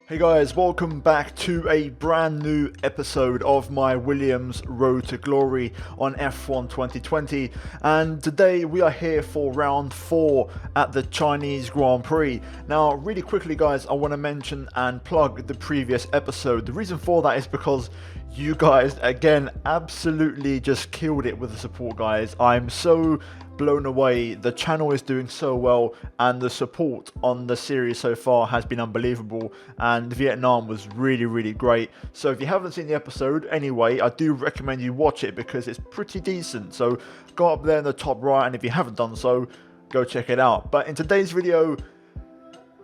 Hey guys, welcome back to a brand new episode of my Williams Road to Glory on F1 2020, and today we are here for round 4 at the Chinese Grand Prix. Now really quickly guys, I want to mention and plug the previous episode. The reason for that is because you guys again absolutely just killed it with the support guys. I'm so blown away. The channel is doing so well and the support on the series so far has been unbelievable, and Vietnam was really great. So if you haven't seen the episode anyway, I do recommend you watch it because it's pretty decent. So go up there in the top right, and if you haven't done so, go check it out. But in today's video,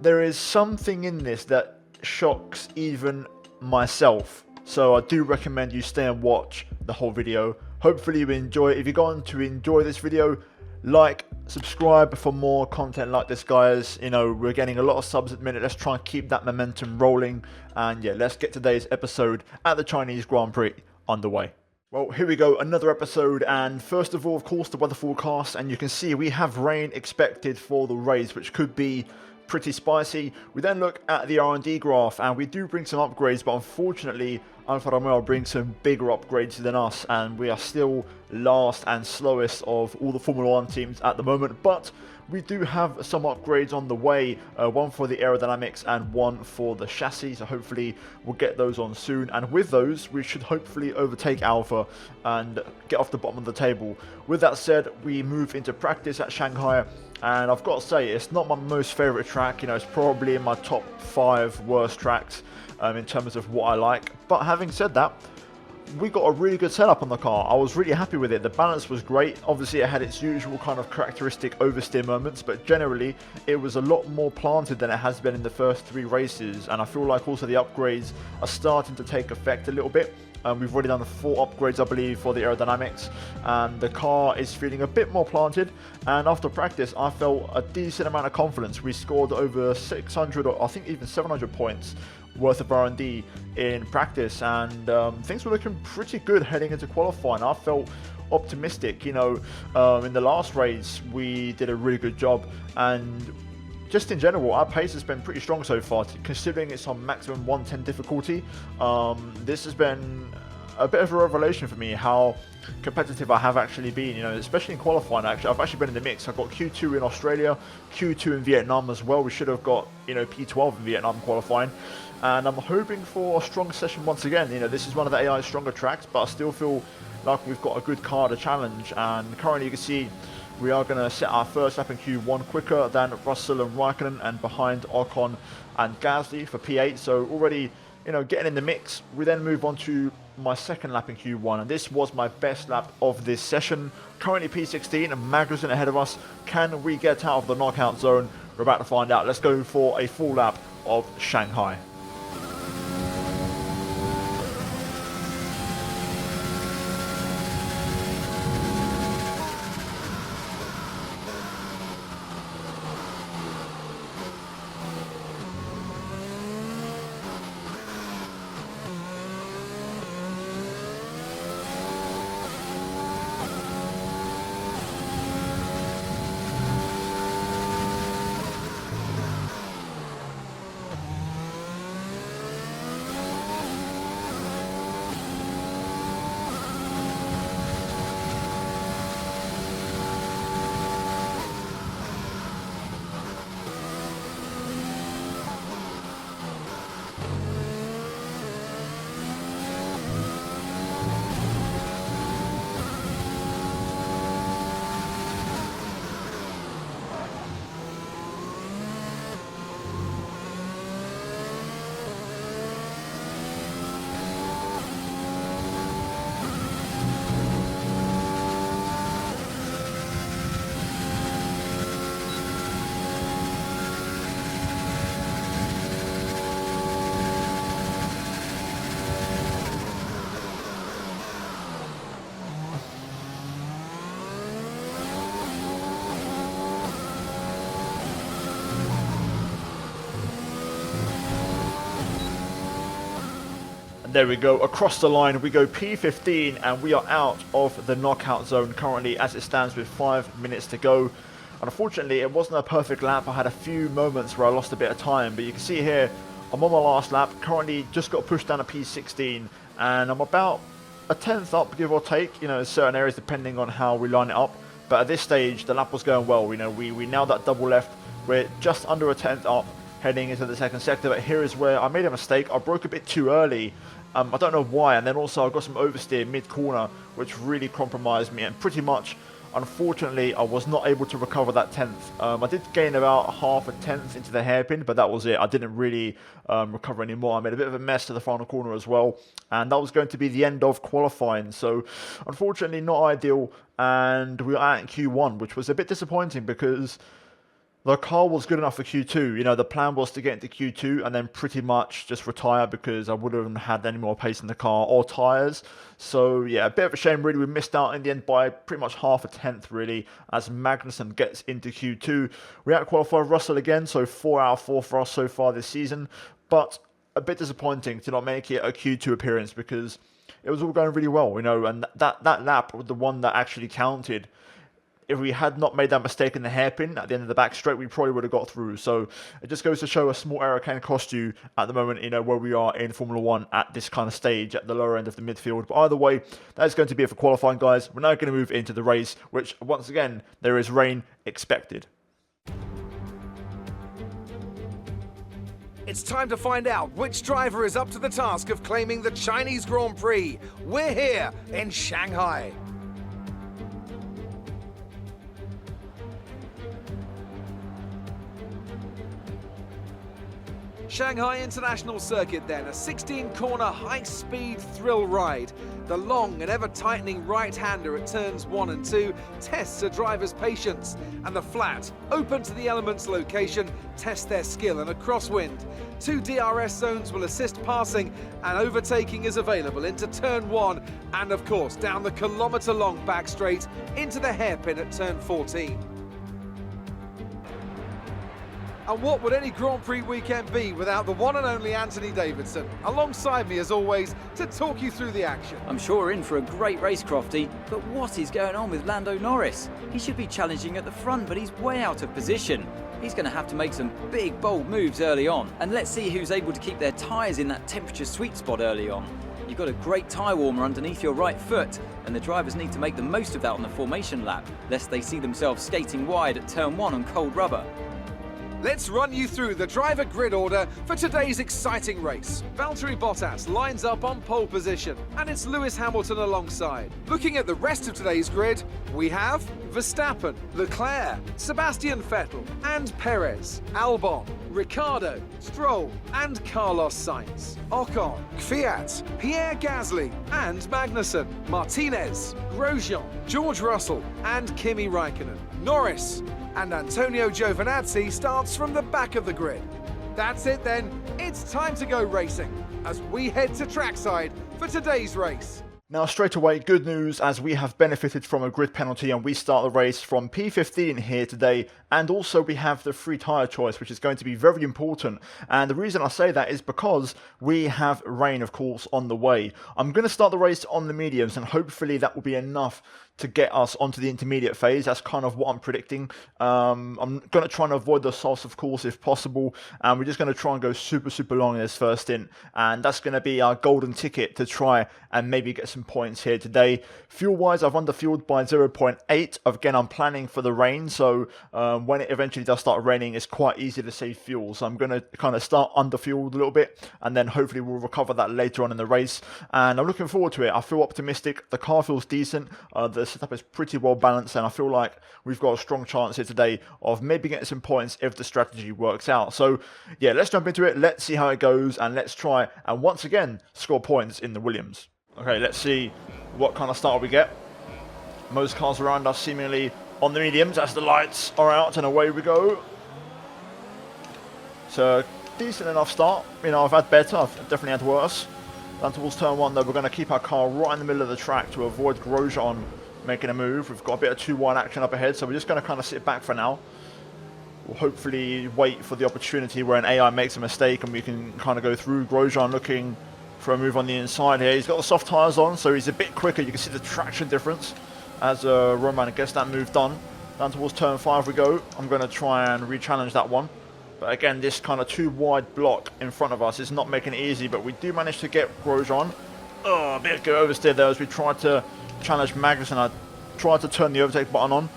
there is something in this that shocks even myself. So I do recommend you stay and watch the whole video. Hopefully you enjoy it. If you're going to enjoy this video, like, subscribe for more content like this guys. You know, we're getting a lot of subs at the minute. Let's try and keep that momentum rolling, and yeah, let's get today's episode at the Chinese Grand Prix underway. Well, here we go, another episode, and first of all, of course, the weather forecast, and you can see we have rain expected for the race, which could be pretty spicy. We then look at the R&D graph, and we do bring some upgrades, but unfortunately Alfa Romeo brings some bigger upgrades than us, and we are still last and slowest of all the Formula 1 teams at the moment. But we do have some upgrades on the way, one for the aerodynamics and one for the chassis, so hopefully we'll get those on soon, and with those we should hopefully overtake Alfa and get off the bottom of the table. With that said, we move into practice at Shanghai, and I've got to say, it's not my most favourite track. You know, it's probably in my top 5 worst tracks in terms of what I like. But having said that, we got a really good setup on the car. I was really happy with it. The balance was great. Obviously it had its usual kind of characteristic oversteer moments, but generally it was a lot more planted than it has been in the first 3 races, and I feel like also the upgrades are starting to take effect a little bit. We've already done 4 upgrades, I believe, for the aerodynamics, and the car is feeling a bit more planted. And after practice, I felt a decent amount of confidence. We scored over 600, or I think even 700 points worth of R&D in practice, and things were looking pretty good heading into qualifying. I felt optimistic. You know, in the last race, we did a really good job, and just in general, our pace has been pretty strong so far, considering it's on maximum 110 difficulty. This has been a bit of a revelation for me how competitive I have actually been, you know, especially in qualifying. Actually, I've actually been in the mix. I've got Q2 in Australia, Q2 in Vietnam as well. We should have got, you know, P12 in Vietnam qualifying, and I'm hoping for a strong session once again. You know, this is one of the AI's stronger tracks, but I still feel like we've got a good car to challenge, and currently you can see we are going to set our first lap in Q1 quicker than Russell and Raikkonen, and behind Ocon and Gasly for P8. So already, you know, getting in the mix. We then move on to my second lap in Q1, and this was my best lap of this session. Currently P16 and Magnussen ahead of us. Can we get out of the knockout zone? We're about to find out. Let's go for a full lap of Shanghai. There we go, across the line we go, P15, and we are out of the knockout zone currently as it stands with 5 minutes to go. And unfortunately it wasn't a perfect lap. I had a few moments where I lost a bit of time, but you can see here I'm on my last lap, currently just got pushed down a P16, and I'm about a tenth up, give or take, you know, in certain areas depending on how we line it up. But at this stage, the lap was going well. You know, we nailed that double left. We're just under a tenth up, heading into the second sector. But here is where I made a mistake. I broke a bit too early. I don't know why. And then also I got some oversteer mid-corner, which really compromised me. And pretty much, unfortunately, I was not able to recover that tenth. I did gain about half a tenth into the hairpin, but that was it. I didn't really recover anymore. I made a bit of a mess to the final corner as well, and that was going to be the end of qualifying. So, unfortunately, not ideal, and we were at Q1, which was a bit disappointing because the car was good enough for Q2. You know, the plan was to get into Q2 and then pretty much just retire because I wouldn't have had any more pace in the car or tyres. So, yeah, a bit of a shame, really. We missed out in the end by pretty much half a tenth, really, as Magnussen gets into Q2. We out-qualified Russell again, so 4 out of 4 for us so far this season. But a bit disappointing to not make it a Q2 appearance because it was all going really well, you know, and that lap, the one that actually counted, if we had not made that mistake in the hairpin at the end of the back straight, we probably would have got through. So it just goes to show a small error can cost you at the moment, you know, where we are in Formula 1 at this kind of stage, at the lower end of the midfield. But either way, that is going to be it for qualifying, guys. We're now going to move into the race, which, once again, there is rain expected. It's time to find out which driver is up to the task of claiming the Chinese Grand Prix. We're here in Shanghai. Shanghai International Circuit then, a 16-corner high-speed thrill ride. The long and ever-tightening right-hander at turns 1 and 2 tests a driver's patience, and the flat, open to the elements location, tests their skill in a crosswind. 2 DRS zones will assist passing, and overtaking is available into turn 1, and of course down the kilometre-long back straight into the hairpin at turn 14. And what would any Grand Prix weekend be without the one and only Anthony Davidson, alongside me as always, to talk you through the action. I'm sure we're in for a great race, Crofty, but what is going on with Lando Norris? He should be challenging at the front, but he's way out of position. He's going to have to make some big, bold moves early on. And let's see who's able to keep their tyres in that temperature sweet spot early on. You've got a great tyre warmer underneath your right foot, and the drivers need to make the most of that on the formation lap, lest they see themselves skating wide at turn 1 on cold rubber. Let's run you through the driver grid order for today's exciting race. Valtteri Bottas lines up on pole position, and it's Lewis Hamilton alongside. Looking at the rest of today's grid, we have Verstappen, Leclerc, Sebastian Vettel, and Perez, Albon, Ricciardo, Stroll, and Carlos Sainz, Ocon, Kvyat, Pierre Gasly, and Magnussen, Martinez, Grosjean, George Russell, and Kimi Raikkonen. Norris and Antonio Giovinazzi starts from the back of the grid. That's it then, it's time to go racing as we head to trackside for today's race. Now, straight away, good news as we have benefited from a grid penalty and we start the race from P15 here today. And also we have the free tyre choice, which is going to be very important. And the reason I say that is because we have rain, of course, on the way. I'm going to start the race on the mediums and hopefully that will be enough to get us onto the intermediate phase. That's kind of what I'm predicting. I'm going to try and avoid the softs, of course, if possible. And we're just going to try and go super long in this first stint. And that's going to be our golden ticket to try and maybe get some points here today. Fuel-wise, I've underfueled by 0.8. Again, I'm planning for the rain. So when it eventually does start raining, it's quite easy to save fuel. So I'm going to kind of start underfueled a little bit. And then hopefully we'll recover that later on in the race. And I'm looking forward to it. I feel optimistic. The car feels decent. The setup is pretty well balanced, and I feel like we've got a strong chance here today of maybe getting some points if the strategy works out. So yeah, let's jump into it. Let's see how it goes, and let's try and once again score points in the Williams. Okay, let's see what kind of start we get. Most cars around us seemingly on the mediums as the lights are out, and away we go. So decent enough start. You know, I've had better, I've definitely had worse. Down towards turn 1 though, we're going to keep our car right in the middle of the track to avoid Grosjean making a move. We've got a bit of 2-1 action up ahead, so we're just going to kind of sit back for now. We'll hopefully wait for the opportunity where an AI makes a mistake and we can kind of go through. Grosjean looking for a move on the inside here. He's got the soft tyres on, so he's a bit quicker. You can see the traction difference as Roman gets that move done. Down towards turn 5 we go. I'm going to try and re-challenge that one. But again, this kind of too wide block in front of us is not making it easy, but we do manage to get Grosjean. Oh, a bit of good oversteer there as we tried to challenge Magnussen. I tried to turn the overtake button on.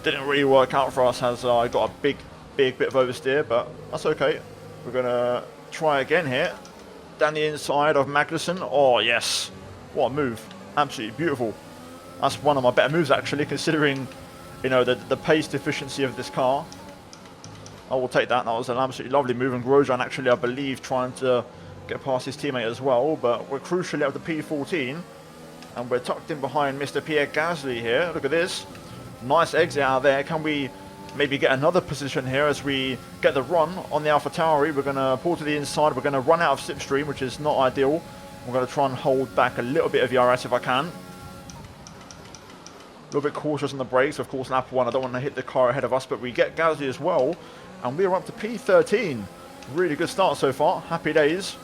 Didn't really work out for us as I got a big bit of oversteer, but that's okay. We're going to try again here. Down the inside of Magnussen. Oh, yes. What a move. Absolutely beautiful. That's one of my better moves, actually, considering, you know, the pace deficiency of this car. I will take that. That was an absolutely lovely move. And Grosjean, actually, I believe, trying to get past his teammate as well. But we're crucially out of the P14. And we're tucked in behind Mr. Pierre Gasly here. Look at this. Nice exit out there. Can we maybe get another position here as we get the run on the AlphaTauri? We're going to pull to the inside. We're going to run out of slipstream, which is not ideal. We're going to try and hold back a little bit of ERS if I can. A little bit cautious on the brakes. Of course, lap 1, I don't want to hit the car ahead of us, but we get Gasly as well. And we are up to P13. Really good start so far. Happy days.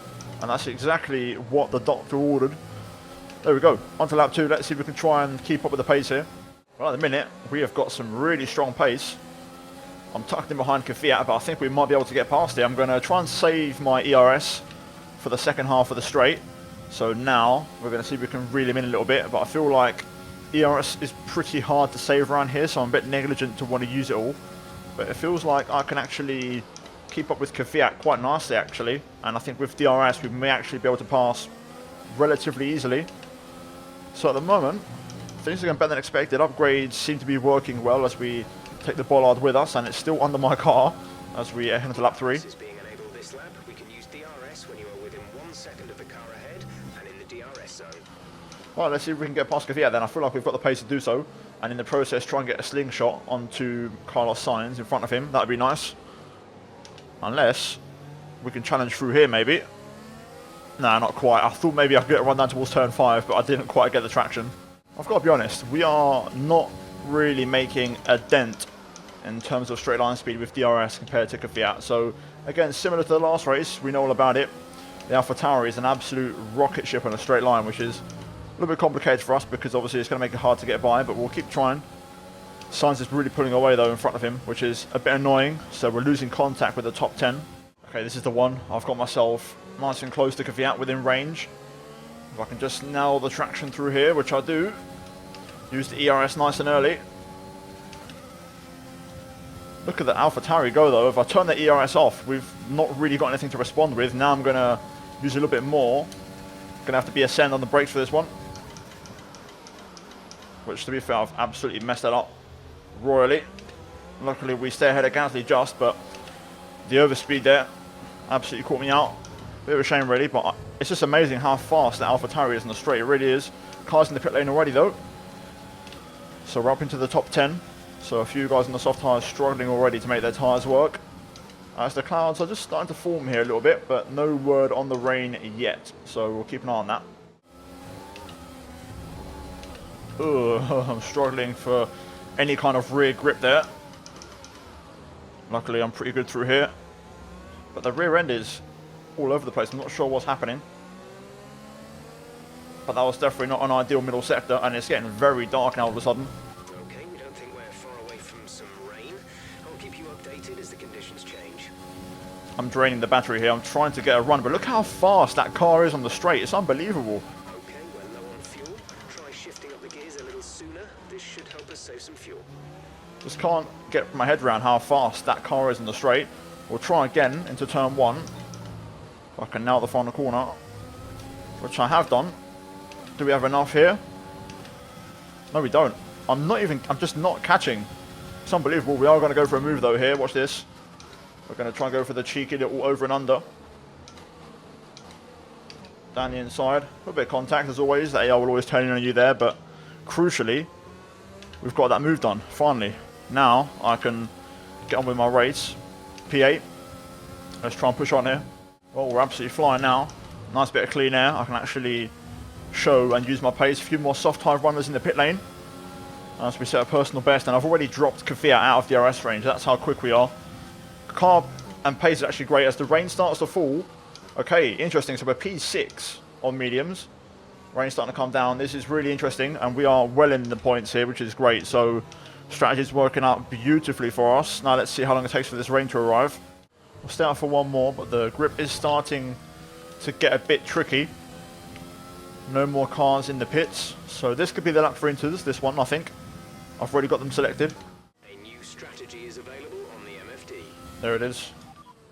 And that's exactly what the doctor ordered. There we go. On to lap 2. Let's see if we can try and keep up with the pace here. Well, at the minute, we have got some really strong pace. I'm tucked in behind Kvyat, but I think we might be able to get past it. I'm going to try and save my ERS for the second half of the straight. So now, we're going to see if we can reel him in a little bit. But I feel like ERS is pretty hard to save around here, so I'm a bit negligent to want to use it all. But it feels like I can actually keep up with Kvyat quite nicely, actually. And I think with DRS, we may actually be able to pass relatively easily. So at the moment, things are going better than expected. Upgrades seem to be working well as we take the bollard with us, and it's still under my car as we head into lap 3. Is being enabled this lap. We can use DRS when you are within 1 second of the car ahead and in the DRS zone. Well, let's see if we can get past Kvyat then. I feel like we've got the pace to do so, and in the process try and get a slingshot onto Carlos Sainz in front of him. That would be nice. Unless we can challenge through here, maybe. Nah, not quite. I thought maybe I could get a run down towards turn 5, but I didn't quite get the traction. I've got to be honest, we are not really making a dent in terms of straight line speed with DRS compared to Kvyat. So, again, similar to the last race, we know all about it. The AlphaTauri is an absolute rocket ship on a straight line, which is a little bit complicated for us because obviously it's going to make it hard to get by, but we'll keep trying. Sainz is really pulling away though in front of him, which is a bit annoying. So we're losing contact with the top 10. Okay, this is the one. I've got myself nice and close to Kvyat within range. If I can just nail the traction through here, which I do. Use the ERS nice and early. Look at the AlphaTauri go though. If I turn the ERS off, we've not really got anything to respond with. Now I'm going to use a little bit more. Going to have to be ascend on the brakes for this one. Which, to be fair, I've absolutely messed that up royally. Luckily we stay ahead of Gasly just, but the overspeed there absolutely caught me out. Bit of a shame really, but it's just amazing how fast the AlphaTauri is in the straight. It really is. Cars in the pit lane already though. So we're up into the top 10. So a few guys in the soft tyres struggling already to make their tyres work. As the clouds are just starting to form here a little bit, but no word on the rain yet. So we'll keep an eye on that. Ugh, I'm struggling for any kind of rear grip there. Luckily I'm pretty good through here. But the rear end is all over the place. I'm not sure what's happening. But that was definitely not an ideal middle sector, and it's getting very dark now all of a sudden. Okay, we don't think we're far away from some rain. I'll keep you updated as the conditions change. I'm draining the battery here. I'm trying to get a run, but look how fast that car is on the straight. It's unbelievable. Okay, we're low on fuel. Try shifting up the gears a little sooner. This should help us save some fuel. Just can't get my head around how fast that car is on the straight. We'll try again into turn 1. If I can nail the final corner, which I have done. Do we have enough here? No, we don't. I'm just not catching. It's unbelievable. We are going to go for a move though here. Watch this. We're going to try and go for the cheeky little over and under. Down the inside. A little bit of contact as always. The AR will always turn in on you there, but crucially, we've got that move done. Finally. Now I can get on with my race. P8. Let's try and push on here. Well, we're absolutely flying now. Nice bit of clean air. I can actually show and use my pace. A few more soft tyre runners in the pit lane as we set a personal best, and I've already dropped Kvyat out of DRS range. That's how quick we are. Car and pace is actually great as the rain starts to fall. Okay, interesting. So we're P6 on mediums. Rain's starting to come down. This is really interesting, and we are well in the points here, which is great. So strategy is working out beautifully for us. Now let's see how long it takes for this rain to arrive. We'll stay out for one more, but the grip is starting to get a bit tricky. No more cars in the pits, so this could be the lap for Inters, this one I think. I've already got them selected. A new strategy is available on the MFD. There it is.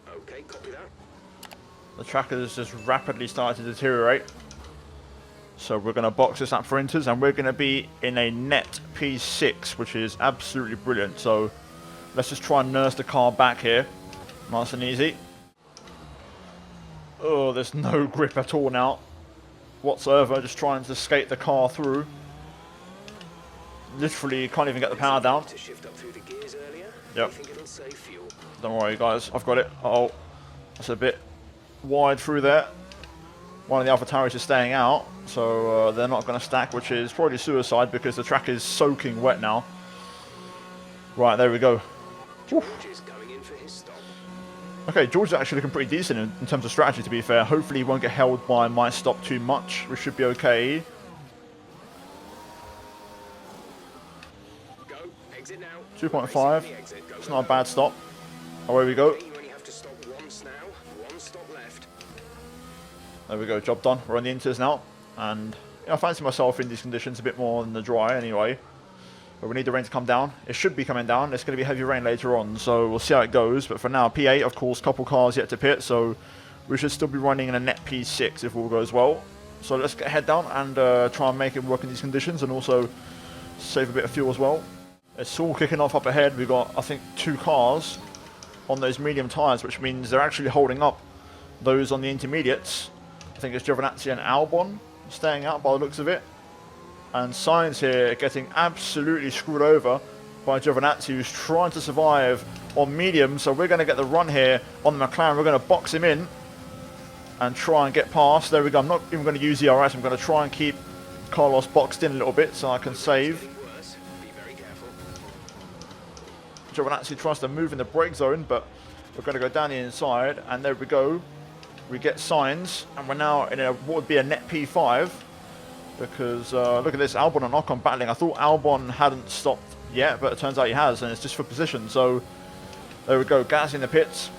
Okay, copy that. The track has just rapidly started to deteriorate. So we're going to box this lap for Inters, and we're going to be in a net P6, which is absolutely brilliant. So let's just try and nurse the car back here. Nice and easy. Oh, there's no grip at all now whatsoever, just trying to skate the car through. Literally can't even get the power down. To shift up through the gears earlier. Yep. I think it'll save fuel. Don't worry guys, I've got it. Oh, that's a bit wide through there. One of the AlphaTauris is staying out, so they're not going to stack, which is probably suicide because the track is soaking wet now. Right, there we go. George is going in for his stop. Okay, George is actually looking pretty decent in terms of strategy, to be fair. Hopefully he won't get held by my stop too much. We should be okay. Go, exit now. 2.5. Exit. Go, It's go, not a go. bad stop. Away we go. Okay, you only have to stop once now. One stop left. There we go, job done. We're on the Inters now. And I fancy myself in these conditions a bit more than the dry anyway. But we need the rain to come down. It should be coming down. It's going to be heavy rain later on, so we'll see how it goes. But for now, P8, of course, couple cars yet to pit, so we should still be running in a net P6 if all goes well. So let's get head down and try and make it work in these conditions, and also save a bit of fuel as well. It's all kicking off up ahead. We've got, I think, 2 cars on those medium tyres, which means they're actually holding up those on the intermediates. I think it's Giovinazzi and Albon staying out by the looks of it. And Sainz here getting absolutely screwed over by Giovinazzi, who's trying to survive on medium. So we're going to get the run here on the McLaren. We're going to box him in and try and get past. There we go. I'm not even going to use ERS. I'm going to try and keep Carlos boxed in a little bit so I can save. Worse. Be very careful. Giovinazzi tries to move in the brake zone, but we're going to go down the inside. And there we go. We get Sainz, and we're now in a what would be a net P5. Because look at this, Albon and Ocon battling. I thought Albon hadn't stopped yet, but it turns out he has, and it's just for position. So there we go, gas in the pits.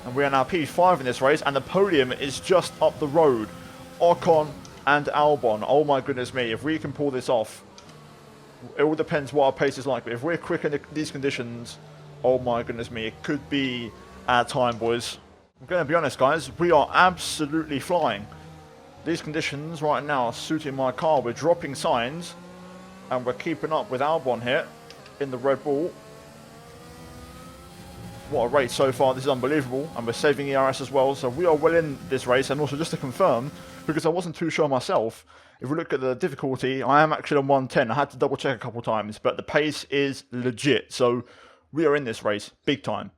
And we are now P5 in this race, and the podium is just up the road. Ocon and Albon. Oh my goodness me, if we can pull this off. It all depends what our pace is like, but if we're quick in these conditions, oh my goodness me, it could be our time, boys. I'm going to be honest, guys, we are absolutely flying. These conditions right now are suiting my car. We're dropping Sainz, and we're keeping up with Albon here in the Red Bull. What a race so far. This is unbelievable. And we're saving ERS as well. So we are well in this race. And also just to confirm, because I wasn't too sure myself, if we look at the difficulty, I am actually on 110. I had to double check a couple times, but the pace is legit. So we are in this race big time.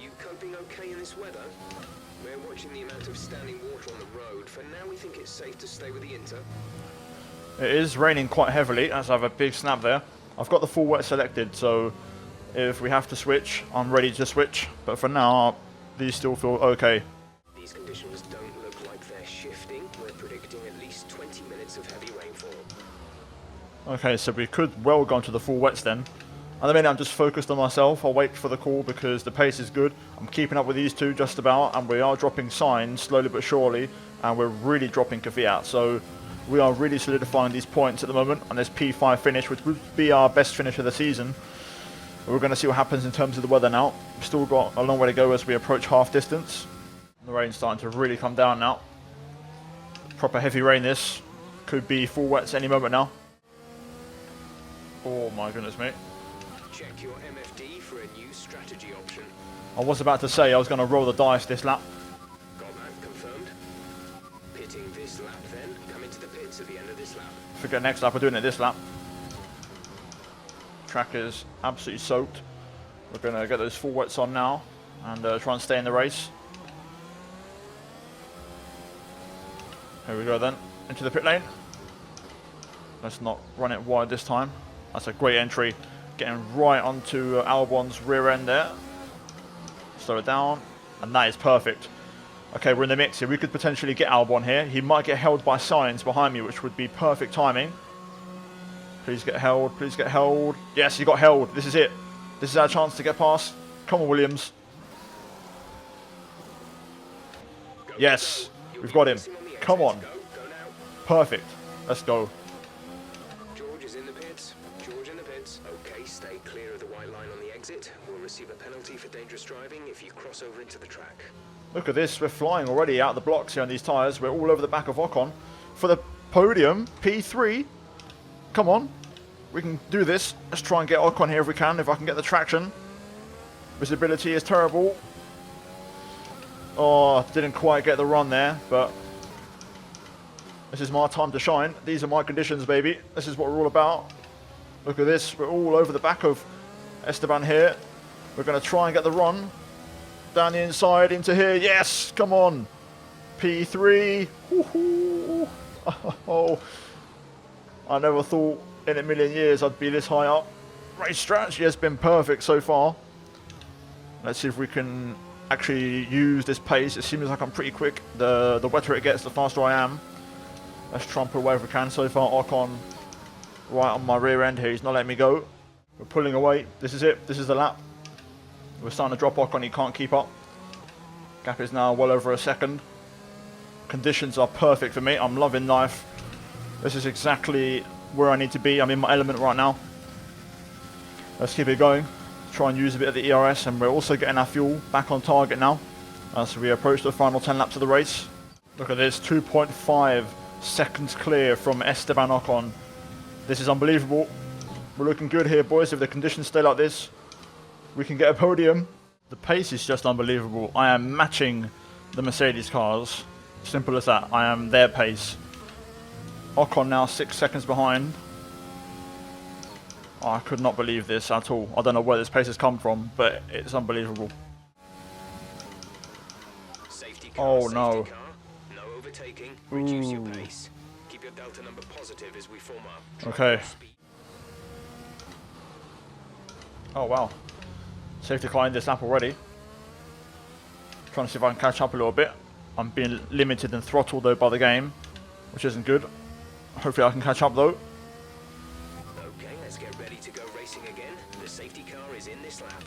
You coping okay in this weather? We're watching the amount of standing water on the road. For now, we think it's safe to stay with the Inter. It is raining quite heavily, as I have a big snap there. I've got the full wet selected, so if we have to switch, I'm ready to switch. But for now, these still feel okay. These conditions don't look like they're shifting. We're predicting at least 20 minutes of heavy rainfall. Okay, so we could well go into the full wets then. At the minute, I'm just focused on myself. I'll wait for the call because the pace is good. I'm keeping up with these two just about, and we are dropping Sainz slowly but surely, and we're really dropping Kvyat. So we are really solidifying these points at the moment on this P5 finish, which would be our best finish of the season. We're going to see what happens in terms of the weather now. We've still got a long way to go as we approach half distance. The rain's starting to really come down now. Proper heavy rain this. Could be full wets any moment now. Oh my goodness, mate. Check your MFD for a new strategy option. I was about to say I was going to roll the dice this lap. Got that confirmed. Pitting this lap then. Come into the pits at the end of this lap. Forget next lap, we're doing it this lap. Track is absolutely soaked. We're going to get those full wets on now and try and stay in the race. Here we go then, into the pit lane. Let's not run it wide this time. That's a great entry. Getting right onto Albon's rear end there. Slow it down, and that is perfect. Okay, we're in the mix here. We could potentially get Albon here. He might get held by Sainz behind me, which would be perfect timing. Please get held, please get held. Yes, he got held. This is it. This is our chance to get past. Come on, Williams. Yes, we've got him. Come on. Go now. Perfect. Let's go. George is in the pits. George in the pits. Okay, stay clear of the white line on the exit. We'll receive a penalty for dangerous driving if you cross over into the track. Look at this. We're flying already out of the blocks here on these tyres. We're all over the back of Ocon. For the podium, P3. Come on. We can do this. Let's try and get Ocon here if we can. If I can get the traction. Visibility is terrible. Oh, didn't quite get the run there, but this is my time to shine. These are my conditions, baby. This is what we're all about. Look at this. We're all over the back of Esteban here. We're going to try and get the run. Down the inside into here. Yes, come on. P3. Woohoo. Oh, I never thought in a million years I'd be this high up. Race strategy has been perfect so far. Let's see if we can actually use this pace. It seems like I'm pretty quick. The wetter it gets, the faster I am. Let's try and pull away if we can. So far, Ocon right on my rear end here. He's not letting me go. We're pulling away. This is it. This is the lap. We're starting to drop Ocon. He can't keep up. Gap is now well over a second. Conditions are perfect for me. I'm loving life. This is exactly where I need to be. I'm in my element right now. Let's keep it going. Try and use a bit of the ERS, and we're also getting our fuel back on target now as we approach the final 10 laps of the race. Look at this, 2.5 seconds clear from Esteban Ocon. This is unbelievable. We're looking good here, boys. If the conditions stay like this, we can get a podium. The pace is just unbelievable. I am matching the Mercedes cars. Simple as that. I am their pace. Ocon now 6 seconds behind. Oh, I could not believe this at all. I don't know where this pace has come from, but it's unbelievable. Safety car, oh no. Car. No overtaking. Reduce your pace. Keep your delta number positive as we form up. Okay. Oh wow. Safety car in this lap already. Trying to see if I can catch up a little bit. I'm being limited and throttled though by the game, which isn't good. Hopefully I can catch up though. Okay, let's get ready to go racing again. The safety car is in this lap.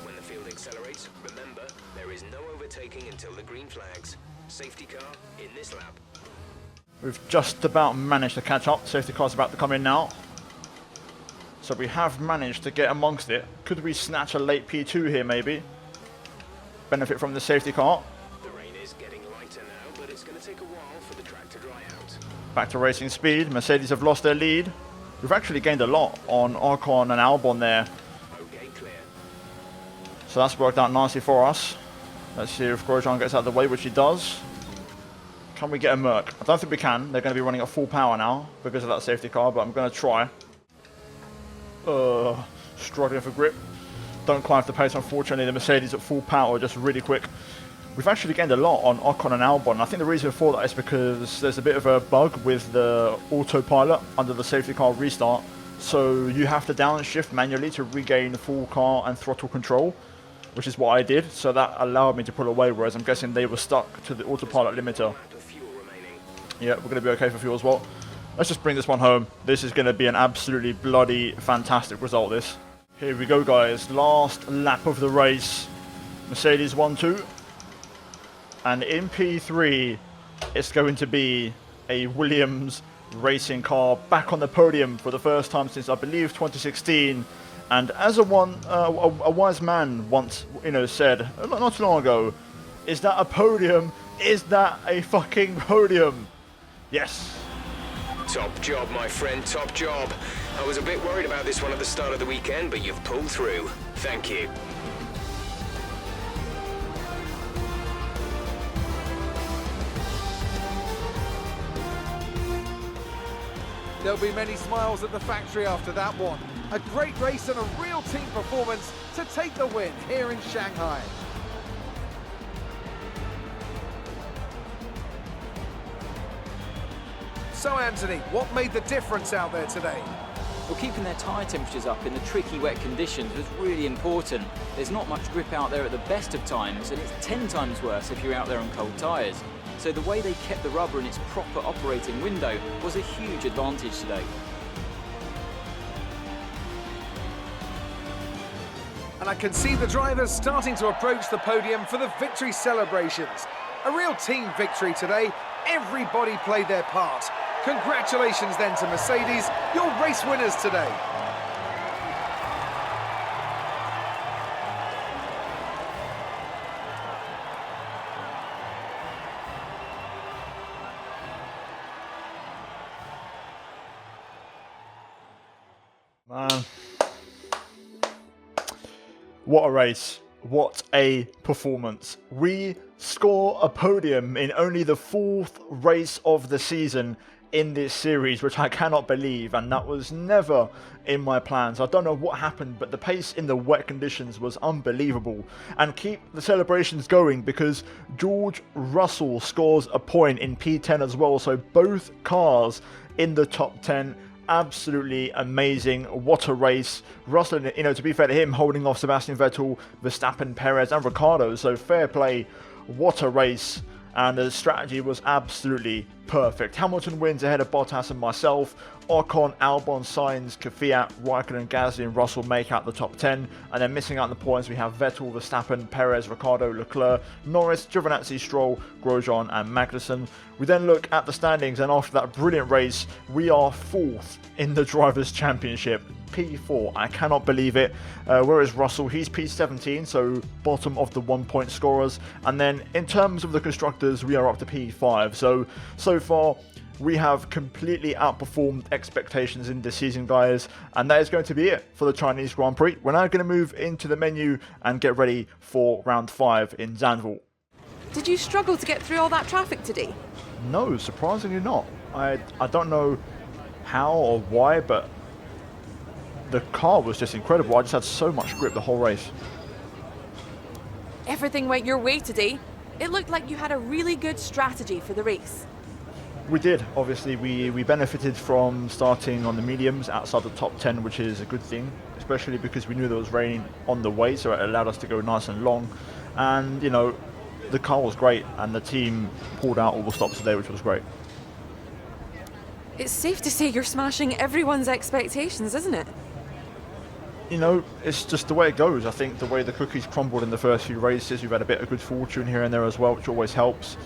When the field accelerates, remember, there is no overtaking until the green flags. Safety car in this lap. We've just about managed to catch up. Safety car's about to come in now. So we have managed to get amongst it. Could we snatch a late P2 here maybe? Benefit from the safety car. The rain is getting lighter now, but it's going to take a while for the track to dry out. Back to racing speed. Mercedes have lost their lead. We've actually gained a lot on Ocon and Albon there. Okay, clear. So that's worked out nicely for us. Let's see if Grosjean gets out of the way, which he does. Can we get a Merc? I don't think we can. They're going to be running at full power now because of that safety car, but I'm going to try. Struggling for grip. Don't quite have the pace, unfortunately. The Mercedes at full power, just really quick. We've actually gained a lot on Ocon and Albon. I think the reason for that is because there's a bit of a bug with the autopilot under the safety car restart. So you have to downshift manually to regain full car and throttle control, which is what I did. So that allowed me to pull away, whereas I'm guessing they were stuck to the autopilot limiter. Yeah, we're going to be okay for fuel as well. Let's just bring this one home. This is going to be an absolutely bloody fantastic result, this. Here we go, guys. Last lap of the race. Mercedes 1-2. And in P3, it's going to be a Williams racing car back on the podium for the first time since, I believe, 2016. And as a wise man once, said, not too long ago, is that a podium? Is that a fucking podium? Yes. Top job, my friend, top job. I was a bit worried about this one at the start of the weekend, but you've pulled through. Thank you. There'll be many smiles at the factory after that one. A great race and a real team performance to take the win here in Shanghai. So Anthony, what made the difference out there today? Well, keeping their tyre temperatures up in the tricky wet conditions was really important. There's not much grip out there at the best of times, and it's 10 times worse if you're out there on cold tyres. So the way they kept the rubber in its proper operating window was a huge advantage today. And I can see the drivers starting to approach the podium for the victory celebrations. A real team victory today. Everybody played their part. Congratulations then to Mercedes, your race winners today. Man, what a race. What a performance. We score a podium in only the 4th race of the season in this series, which I cannot believe, and that was never in my plans. I don't know what happened, but the pace in the wet conditions was unbelievable. And keep the celebrations going, because George Russell scores a point in P10 as well, so both cars in the top 10. Absolutely amazing. What a race. Russell, to be fair to him, holding off Sebastian Vettel, Verstappen, Perez and Ricciardo, so fair play. What a race. And the strategy was absolutely perfect. Hamilton wins ahead of Bottas and myself. Ocon, Albon, Sainz, Kvyat, Raikkonen, Gasly and Russell make out the top 10. And then missing out in the points we have Vettel, Verstappen, Perez, Ricciardo, Leclerc, Norris, Giovinazzi, Stroll, Grosjean and Magnussen. We then look at the standings, and after that brilliant race, we are 4th in the Drivers' Championship. P4, I cannot believe it. Whereas Russell, he's P17, so bottom of the 1-point scorers. And then in terms of the constructors, we are up to P5. So far, we have completely outperformed expectations in this season, guys. And that is going to be it for the Chinese Grand Prix. We're now going to move into the menu and get ready for round 5 in Zandvoort. Did you struggle to get through all that traffic today? No, surprisingly not. I don't know how or why, but the car was just incredible. I just had so much grip the whole race. Everything went your way today. It looked like you had a really good strategy for the race. We did. Obviously, we benefited from starting on the mediums outside the top 10, which is a good thing, especially because we knew there was rain on the way, so it allowed us to go nice and long. And, the car was great, and the team pulled out all the stops today, which was great. It's safe to say you're smashing everyone's expectations, isn't it? It's just the way it goes. I think the way the cookies crumbled in the first few races, we've had a bit of good fortune here and there as well, which always helps.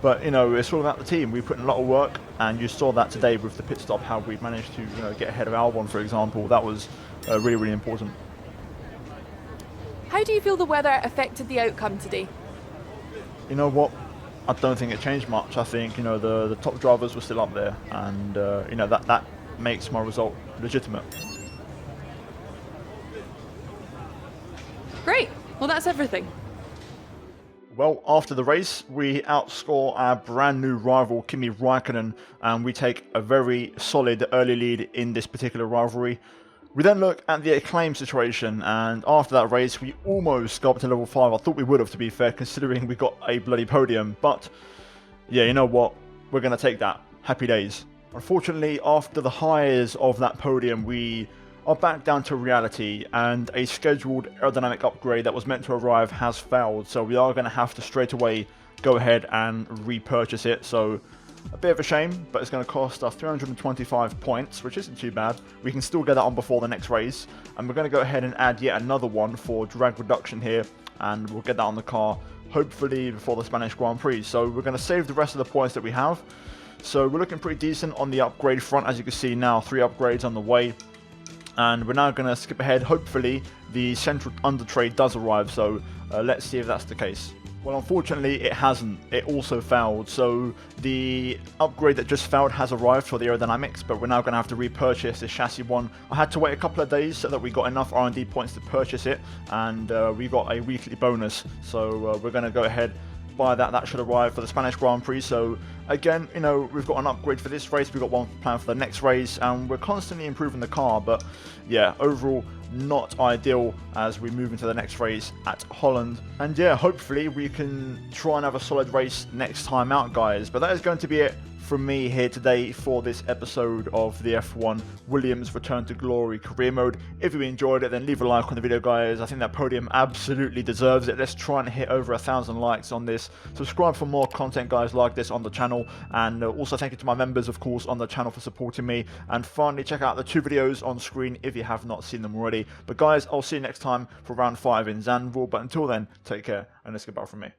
But, it's all about the team. We put in a lot of work, and you saw that today with the pit stop, how we managed to get ahead of Albon, for example. That was really, really important. How do you feel the weather affected the outcome today? You know what? I don't think it changed much. I think, the top drivers were still up there, and, that makes my result legitimate. Great. Well, that's everything. Well, after the race, we outscore our brand new rival, Kimi Raikkonen, and we take a very solid early lead in this particular rivalry. We then look at the acclaim situation, and after that race, we almost got up to level 5. I thought we would have, to be fair, considering we got a bloody podium. But, yeah, you know what? We're going to take that. Happy days. Unfortunately, after the highs of that podium, we are back down to reality, and a scheduled aerodynamic upgrade that was meant to arrive has failed. So we are going to have to straight away go ahead and repurchase it. So a bit of a shame, but it's going to cost us 325 points, which isn't too bad. We can still get that on before the next race, and we're going to go ahead and add yet another one for drag reduction here, and we'll get that on the car hopefully before the Spanish Grand Prix. So we're going to save the rest of the points that we have. So we're looking pretty decent on the upgrade front. As you can see now, 3 upgrades on the way. And we're now going to skip ahead. Hopefully the central undertrade does arrive, so let's see if that's the case. Well, unfortunately it hasn't. It also failed. So the upgrade that just failed has arrived for the aerodynamics, but we're now going to have to repurchase this chassis one. I had to wait a couple of days so that we got enough R&D points to purchase it, and we got a weekly bonus. So we're going to go ahead, buy that. That should arrive for the Spanish Grand Prix. So again, we've got an upgrade for this race, we've got one planned for the next race, and we're constantly improving the car. But yeah, overall not ideal as we move into the next race at Holland. And yeah, hopefully we can try and have a solid race next time out, guys. But that is going to be it from me here today for this episode of the F1 Williams Return to Glory career mode. If you enjoyed it, then leave a like on the video, guys. I think that podium absolutely deserves it. Let's try and hit over 1,000 likes on this. Subscribe for more content, guys, like this on the channel. And also thank you to my members, of course, on the channel for supporting me. And finally, check out the 2 videos on screen if you have not seen them already. But guys, I'll see you next time for round 5 in Zandvoort. But until then, take care, and it's goodbye from me.